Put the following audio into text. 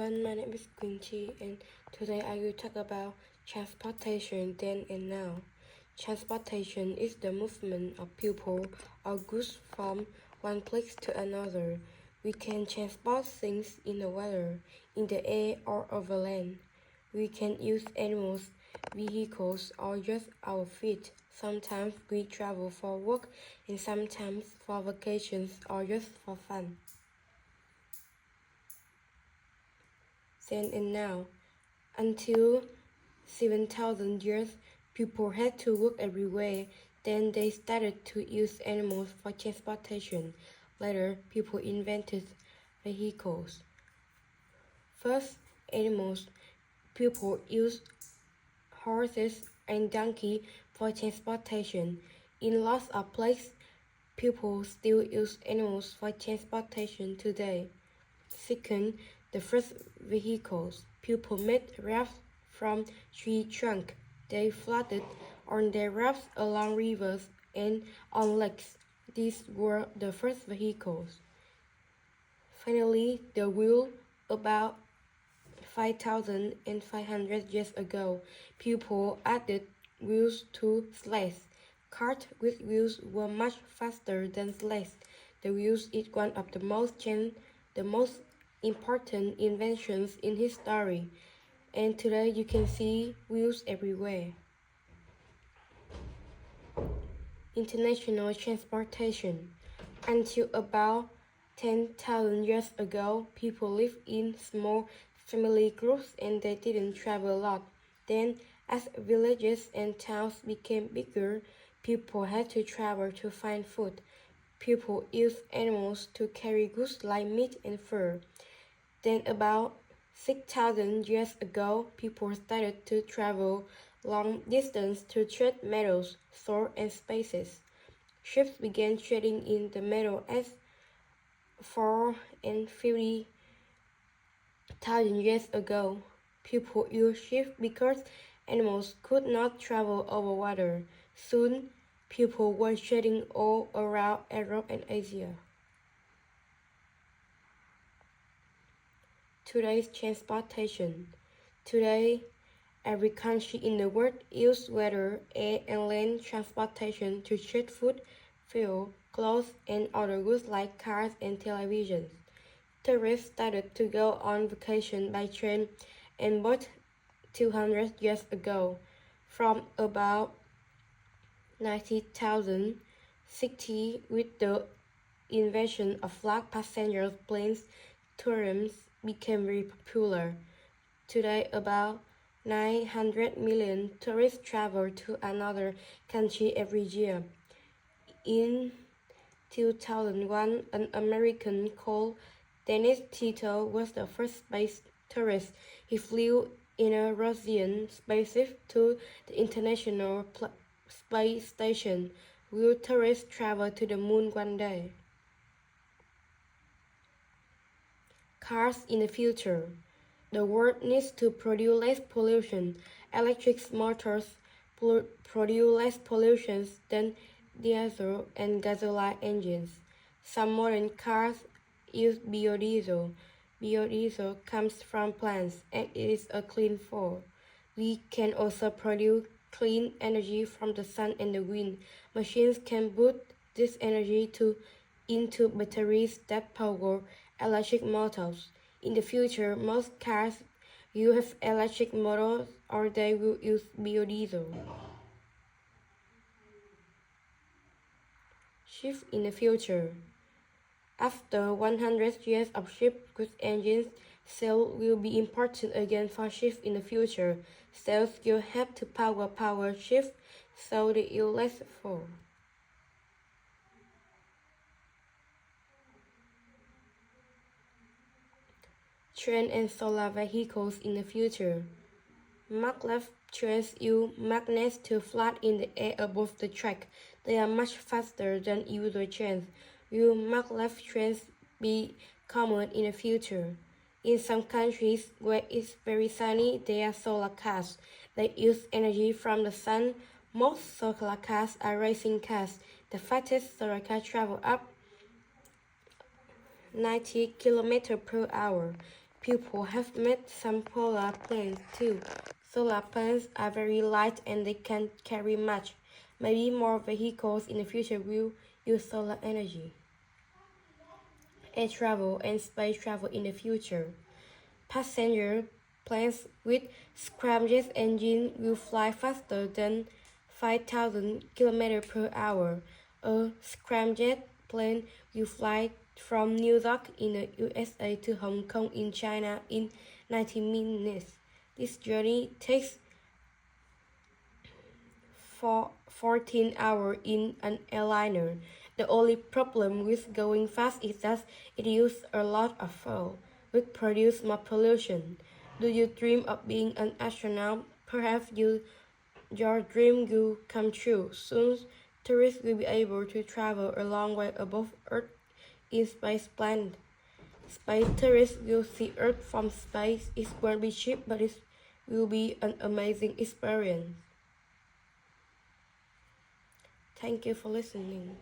everyone, my name is Quỳnh and today I will talk about transportation then and now. Transportation is the movement of people or goods from one place to another. We can transport things in the water, in the air, or over land. We can use animals, vehicles, or just our feet. Sometimes we travel for work and sometimes for vacations or just for fun. Then and now. Until 7,000 years, people had to walk everywhere. Then they started to use animals for transportation. Later, people invented vehicles. First, animals. People used horses and donkeys for transportation. In lots of places, people still use animals for transportation today. Second, the first vehicles. People made rafts from tree trunk. They floated on their rafts along rivers and on lakes. These were the first vehicles. Finally, the wheel. About 5,500 years ago, people added wheels to sleds. Carts with wheels were much faster than sleds. The wheels is one of the most important inventions in history, and today you can see wheels everywhere. International transportation. Until about 10,000 years ago, people lived in small family groups and they didn't travel a lot. Then, as villages and towns became bigger, people had to travel to find food. People used animals to carry goods like meat and fur. Then about 6,000 years ago, people started to travel long distance to trade metals, swords, and spices. Ships began trading in the Middle East 450,000 years ago. People used ships because animals could not travel over water. Soon, people were trading all around Europe and Asia. Today's transportation. Today, every country in the world uses water, air, and land transportation to trade food, fuel, clothes, and other goods like cars and televisions. Tourists started to go on vacation by train and boat 200 years ago. From about 90,060, with the invention of flat passenger planes, tourism became very popular. Today, about 900 million tourists travel to another country every year. In 2001, an American called Dennis Tito was the first space tourist. He flew in a Russian spaceship to the International Space Station. Will tourists travel to the moon one day? Cars in the future. The world needs to produce less pollution. Electric motors produce less pollution than diesel and gasoline engines. Some modern cars use biodiesel. Biodiesel comes from plants and it is a clean fuel. We can also produce clean energy from the sun and the wind. Machines can put this energy into batteries that power electric motors. In the future, most cars will have electric motors or they will use biodiesel. Ships in the future. After 100 years of ships with engines, sails will be important again for ships in the future. Sails will have to power ships so they will last full. Train and solar vehicles in the future. Maglev trains use magnets to float in the air above the track. They are much faster than usual trains. Will maglev trains be common in the future? In some countries where it's very sunny, there are solar cars. They use energy from the sun. Most solar cars are racing cars. The fastest solar car travels up 90 km per hour. People have made some polar planes too. Solar planes are very light and they can carry much. Maybe more vehicles in the future will use solar energy. Air travel and space travel in the future. Passenger planes with scramjet engines will fly faster than 5,000 km per hour. A scramjet plane will fly from New York in the USA to Hong Kong in China in 90 minutes. This journey takes 14 hours in an airliner. The only problem with going fast is that it uses a lot of fuel, which produces more pollution. Do you dream of being an astronaut? Perhaps your dream will come true. Soon, tourists will be able to travel a long way above Earth in space plane. Space tourists will see Earth from space. It won't be cheap, but it will be an amazing experience. Thank you for listening.